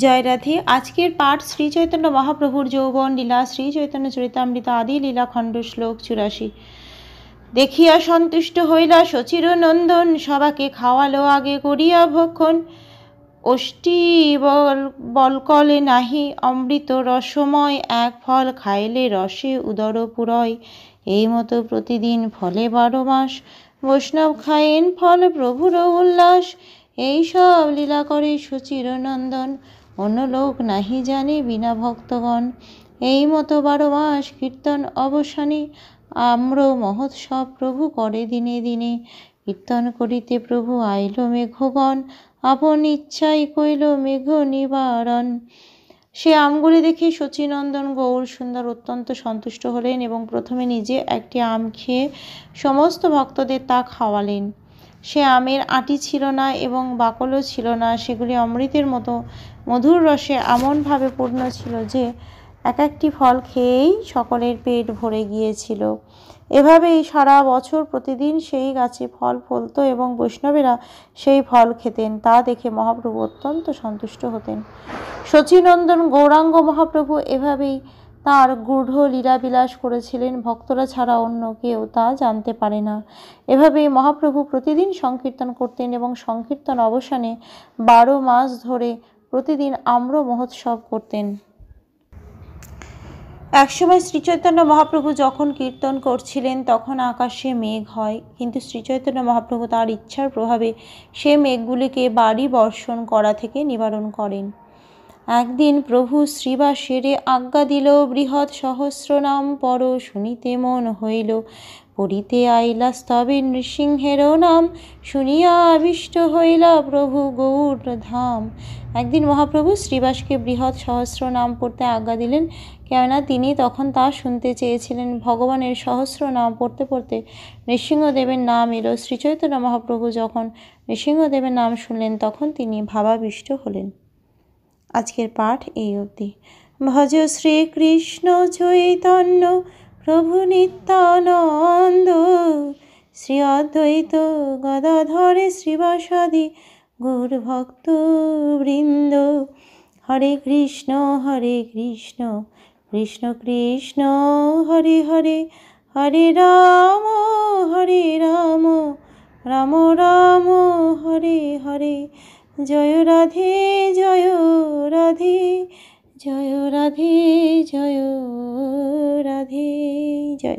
জয় রাধে। আজকের পাঠ শ্রী চৈতন্য মহাপ্রভুর যৌবন লীলা, শ্রী চৈতন্য চরিতামৃত আদি লীলা খণ্ড, শ্লোক 84। দেখিয়া সন্তুষ্ট হইলা সচির নন্দন, সবাকে খাওয়ালো আগে করিয়া ভক্ষণ। অষ্টি বলকলে নাহি অমৃত রসময়, এক ফল খাইলে রসে উদর পুরয়। এই মতো প্রতিদিন ফলে 12 মাস, বৈষ্ণব খায়েন ফল প্রভুর উল্লাস। এই সব লীলা করে সচির নন্দন, অন্য লোক নাহি জানে বিনা ভক্তগণ। এই মতো 12 মাস কীর্তন অবসানে, আম্র মহোৎসব প্রভু করে দিনে দিনে। কীর্তন করিতে প্রভু আইল মেঘগণ, আপন ইচ্ছাই কইল মেঘ নিবারণ। সে আমগুলি দেখে শচীনন্দন গৌর সুন্দর অত্যন্ত সন্তুষ্ট হলেন এবং প্রথমে নিজে একটি আম খেয়ে সমস্ত ভক্তদের তা খাওয়ালেন। সে আমের আঁটি ছিল না এবং বাকলও ছিল না, সেগুলি অমৃতের মতো মধুর রসে এমনভাবে পূর্ণ ছিল যে এক একটি ফল খেয়েই সকলের পেট ভরে গিয়েছিল। এভাবেই সারা বছর প্রতিদিন সেই গাছে ফল ফলত এবং বৈষ্ণবেরা সেই ফল খেতেন। তা দেখে মহাপ্রভু অত্যন্ত সন্তুষ্ট হতেন। শচীনন্দন গৌরাঙ্গ মহাপ্রভু এভাবেই তার গূঢ় লীলাবিলাস করেছিলেন, ভক্তরা ছাড়া অন্য কেউ তা জানতে পারে না। এভাবেই মহাপ্রভু প্রতিদিন সংকীর্তন করতেন এবং সংকীর্তন অবসানে 12 মাস ধরে প্রতিদিন আম্র মহোৎসব করতেন। একসময় শ্রীচৈতন্য মহাপ্রভু যখন কীর্তন করছিলেন তখন আকাশে মেঘ হয়, কিন্তু শ্রীচৈতন্য মহাপ্রভু তার ইচ্ছার প্রভাবে সে মেঘগুলিকে বাড়ি বর্ষণ করা থেকে নিবারণ করেন। একদিন প্রভু শ্রীবাসেরে আজ্ঞা দিল, বৃহৎ সহস্র নাম পর শুনিতে মন হইল। পড়িতে আইলা স্তবে নৃসিংহেরও নাম, শুনিয়া আবিষ্ট হইলা প্রভু গৌর ধাম। একদিন মহাপ্রভু শ্রীবাসকে বৃহৎ সহস্র নাম পড়তে আজ্ঞা দিলেন, কেননা তিনি তখন তা শুনতে চেয়েছিলেন। ভগবানের সহস্র নাম পড়তে পড়তে নৃসিংহদেবের নাম এলো। শ্রীচৈতন্য মহাপ্রভু যখন নৃসিংহদেবের নাম শুনলেন তখন তিনি ভাবাবিষ্ট হলেন। আজকের পাঠ এই অবধি। ভজ শ্রীকৃষ্ণ চৈতন্য প্রভু নিত্যানন্দ, শ্রী অদ্বৈত গদাধরে শ্রীবাসাদি গৌর ভক্ত বৃন্দ। হরে কৃষ্ণ কৃষ্ণ কৃষ্ণ হরে হরে, হরে রাম রাম রাম হরে হরে। জয় রাধে জয় রাধে, জয় রাধে জয় রাধে। জয়।